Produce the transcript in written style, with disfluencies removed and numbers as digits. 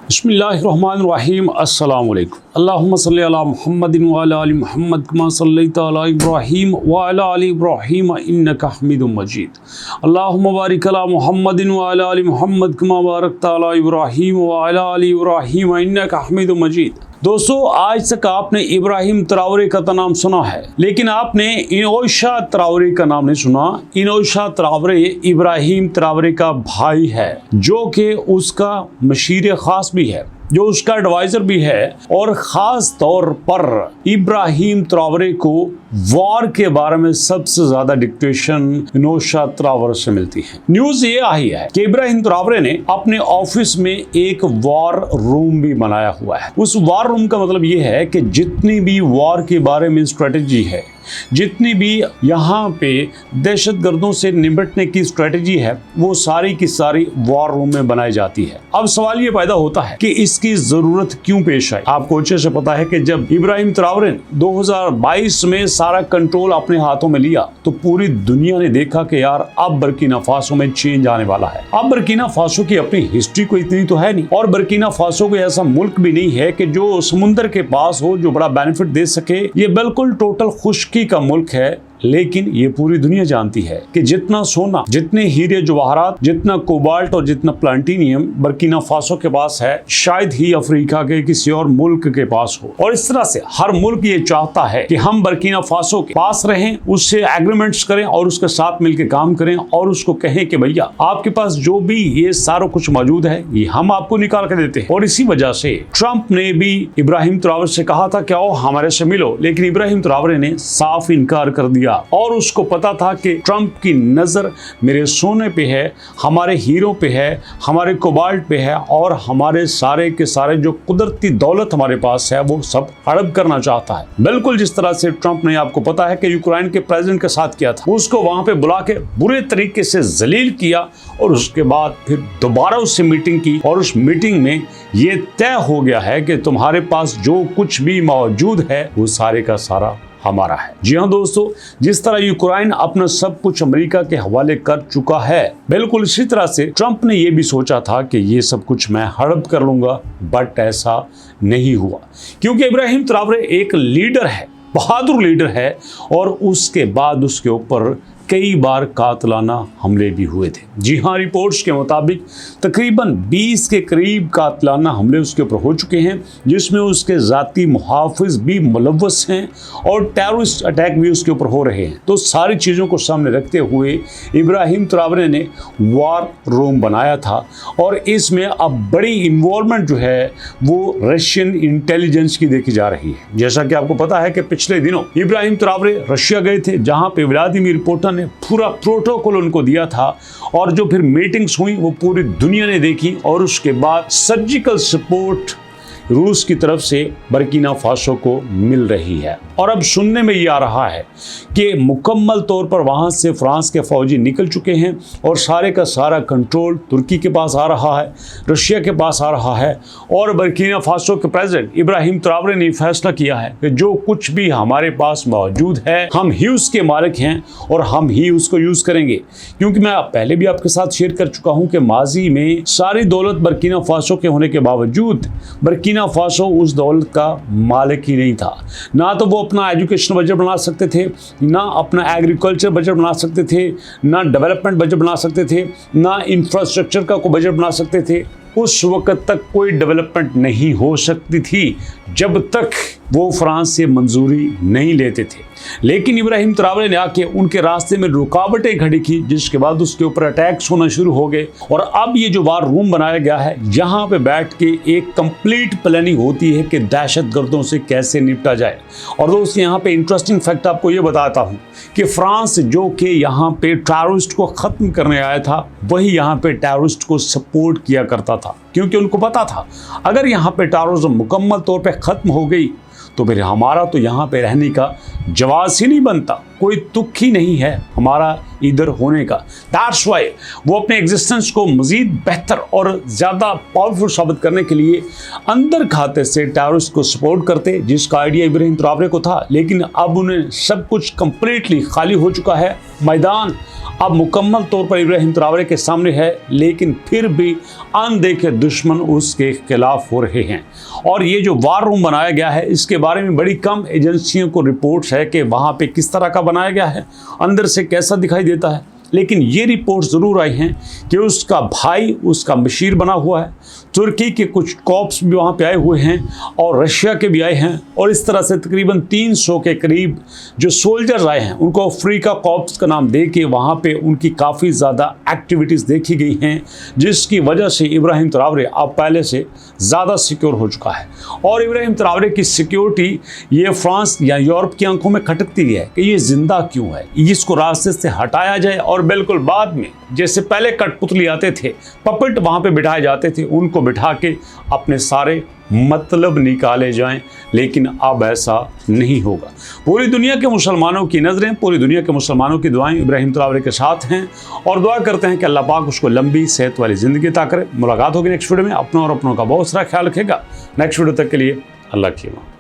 बिस्मिल्लाहिर्रहमानिर्रहीम अस्सलामु अलैकुम अल्लाहुम्मा सल्लि अला मुहम्मदिन व अला आलि मुहम्मद कमा सल्लैता अला इब्राहीम व अला आलि इब्राहीम इन्नका हमीदुम मजीद अल्लाहुम्मा बारिक अला मुहम्मदिन व अला आलि मुहम्मद कमा बारकता अला इब्राहीम व अला आलि इब्राहीम इन्नका हमीदुम मजीद। दोस्तों, आज तक आपने इब्राहिम ट्राओरे का तो नाम सुना है, लेकिन आपने इनोशा ट्राओरे का नाम नहीं सुना। इनोशा ट्राओरे इब्राहिम ट्राओरे का भाई है, जो कि उसका मशीर खास भी है, जो उसका एडवाइजर भी है। और ख़ास तौर पर इब्राहिम ट्राओरे को वॉर के बारे में सबसे ज़्यादा डिक्टेशन इनोशा ट्राओरे से मिलती है। न्यूज़ ये आई है कि इब्राहिम ट्राओरे ने अपने ऑफिस में एक वॉर रूम भी बनाया हुआ है। उस वॉर रूम का मतलब ये है कि जितनी भी वॉर के बारे में स्ट्रेटेजी है, जितनी भी यहाँ पे दहशतगर्दों से निपटने की स्ट्रेटेजी है, वो सारी की सारी वॉर रूम में बनाई जाती है। अब सवाल ये पैदा होता है कि इसकी जरूरत क्यों पेश आई। आपको अच्छे से पता है कि जब इब्राहिम ट्राओरे ने 2022 में सारा कंट्रोल अपने हाथों में लिया, तो पूरी दुनिया ने देखा कि यार अब बर्किना फासो में चेंज आने वाला है। अब बर्किना फासो की अपनी हिस्ट्री कोई इतनी तो है नहीं, और बर्किना फासो कोई ऐसा मुल्क भी नहीं है कि जो समुद्र के पास हो, जो बड़ा बेनिफिट दे सके। ये बिल्कुल टोटल खुश्की का मुल्क है। लेकिन ये पूरी दुनिया जानती है कि जितना सोना, जितने हीरे जवाहरात, जितना कोबाल्ट और जितना प्लाटिनियम बर्किना फासो के पास है, शायद ही अफ्रीका के किसी और मुल्क के पास हो। और इस तरह से हर मुल्क ये चाहता है कि हम बर्किना फासो के पास रहें, उससे एग्रीमेंट्स करें और उसके साथ मिलकर काम करें, और उसको कहें कि भैया आपके पास जो भी ये सारा कुछ मौजूद है, ये हम आपको निकाल कर देते हैं। और इसी वजह से ट्रंप ने भी इब्राहिम ट्राओरे से कहा था कि आओ हमारे से मिलो, लेकिन इब्राहिम ट्राओरे ने साफ इनकार कर दिया। और उसको पता था कि ट्रंप की नजर मेरे सोने पे है, हमारे हीरो पे है, हमारे कोबाल्ट पे है, और हमारे सारे के सारे जो कुदरती दौलत हमारे पास है वो सब हड़प करना चाहता है। बिल्कुल जिस तरह से ट्रंप ने, आपको पता है कि यूक्रेन के प्रेसिडेंट के साथ किया था, उसको वहां पे बुला के बुरे तरीके से जलील किया, और उसके बाद फिर दोबारा उससे मीटिंग की। और उस मीटिंग में ये तय हो गया है कि तुम्हारे पास जो कुछ भी मौजूद है वो सारे का सारा हमारा है। जी हाँ दोस्तों, जिस तरह यूक्रेन अपना सब कुछ अमेरिका के हवाले कर चुका है, बिल्कुल इसी तरह से ट्रंप ने यह भी सोचा था कि ये सब कुछ मैं हड़प कर लूंगा, बट ऐसा नहीं हुआ। क्योंकि इब्राहिम ट्राओरे एक लीडर है, बहादुर लीडर है, और उसके बाद उसके ऊपर कई बार कातलाना हमले भी हुए थे। जी हाँ, रिपोर्ट्स के मुताबिक तकरीबन 20 के करीब कातलाना हमले उसके ऊपर हो चुके हैं, जिसमें उसके ज़ाती मुहाफिज भी मुलव्वस हैं और टेररिस्ट अटैक भी उसके ऊपर हो रहे हैं। तो सारी चीज़ों को सामने रखते हुए इब्राहिम ट्राओरे ने वॉर रूम बनाया था, और इसमें अब बड़ी इन्वॉल्वमेंट जो है वो रशियन इंटेलिजेंस की देखी जा रही है। जैसा कि आपको पता है कि पिछले दिनों इब्राहिम ट्राओरे रशिया गए थे, जहाँ पे व्लादिमीर पुतिन ने पूरा प्रोटोकॉल उनको दिया था, और जो फिर मीटिंग्स हुई वो पूरी दुनिया ने देखी। और उसके बाद सर्जिकल सपोर्ट रूस की तरफ से बर्किना फासो को मिल रही है। और अब सुनने में ये आ रहा है कि मुकम्मल तौर पर वहाँ से फ्रांस के फौजी निकल चुके हैं, और सारे का सारा कंट्रोल तुर्की के पास आ रहा है, रशिया के पास आ रहा है। और बर्किना फासो के प्रेसिडेंट इब्राहिम ट्राओरे ने फैसला किया है कि जो कुछ भी हमारे पास मौजूद है, हम ही उसके मालिक हैं और हम ही उसको यूज़ करेंगे। क्योंकि मैं पहले भी आपके साथ शेयर कर चुका हूँ कि माजी में सारी दौलत बर्किना फासो के होने के बावजूद बर्किना फासो उस दौलत का मालिक ही नहीं था। ना तो वो अपना एजुकेशन बजट बना सकते थे, ना अपना एग्रीकल्चर बजट बना सकते थे, ना डेवलपमेंट बजट बना सकते थे, ना इंफ्रास्ट्रक्चर का कोई बजट बना सकते थे। उस वक्त तक कोई डेवलपमेंट नहीं हो सकती थी जब तक वो फ्रांस से मंजूरी नहीं लेते थे। लेकिन इब्राहिम ट्राओरे ने आके उनके रास्ते में रुकावटें खड़ी की, जिसके बाद उसके ऊपर अटैक्स होना शुरू हो गए। और अब ये जो वार रूम बनाया गया है, यहाँ पे बैठ के एक कंप्लीट प्लानिंग होती है कि दहशतगर्दों से कैसे निपटा जाए। और दोस्तों, यहाँ पे इंटरेस्टिंग फैक्ट आपको ये बताता हूँ कि फ्रांस जो कि यहाँ पे टेररिस्ट को ख़त्म करने आया था, वही यहाँ पे टेररिस्ट को सपोर्ट किया करता था। क्योंकि उनको पता था अगर यहाँ पे टेररिज्म मुकम्मल तौर पे ख़त्म हो गई तो फिर हमारा तो यहाँ पे रहने का जवाब ही नहीं बनता, कोई तुक ही नहीं है हमारा इधर होने का। दैट्स व्हाई वो अपने एग्जिस्टेंस को मज़ीद बेहतर और ज़्यादा पावरफुल साबित करने के लिए अंदर खाते से टेररिस्ट को सपोर्ट करते, जिसका आइडिया इब्राहिम ट्रावरे को था। लेकिन अब उन्हें सब कुछ कंप्लीटली खाली हो चुका है, मैदान अब मुकम्मल तौर पर इब्राहिम ट्रावरे के सामने है, लेकिन फिर भी अनदेखे दुश्मन उसके खिलाफ हो रहे हैं। और ये जो वार रूम बनाया गया है, इसके बारे में बड़ी कम एजेंसियों को रिपोर्ट्स है कि वहाँ पे किस तरह का बनाया गया है, अंदर से कैसा दिखाई देता है। लेकिन ये रिपोर्ट ज़रूर आई हैं कि उसका भाई उसका मशीर बना हुआ है, तुर्की के कुछ कॉप्स भी वहाँ पे आए हुए हैं और रशिया के भी आए हैं, और इस तरह से तकरीबन 300 के करीब जो सोल्जर्स आए हैं उनको अफ्रीका कॉप्स का नाम दे के वहाँ पे उनकी काफ़ी ज़्यादा एक्टिविटीज़ देखी गई हैं, जिसकी वजह से इब्राहिम ट्रावरे अब पहले से ज़्यादा सिक्योर हो चुका है। और इब्राहिम ट्रावरे की सिक्योरिटी ये फ्रांस या यूरोप की आंखों में खटकती है कि ये ज़िंदा क्यों है, इसको रास्ते से हटाया जाए और बिल्कुल बाद में जैसे पहले कठपुतली आते थे, पपेट वहाँ पे बिठाए जाते थे, उनको बिठा के अपने सारे मतलब निकाले जाएं। लेकिन अब ऐसा नहीं होगा। पूरी दुनिया के मुसलमानों की नज़रें, पूरी दुनिया के मुसलमानों की दुआएं इब्राहिम ट्रावरे के साथ हैं और दुआ करते हैं कि अल्लाह पाक उसको लंबी सेहत वाली ज़िंदगी अता करे। मुलाकात होगी नेक्स्ट वीडियो में। अपनों और अपनों का बहुत सारा ख्याल रखेगा। नेक्स्ट वीडियो तक के लिए अल्लाह की अमान।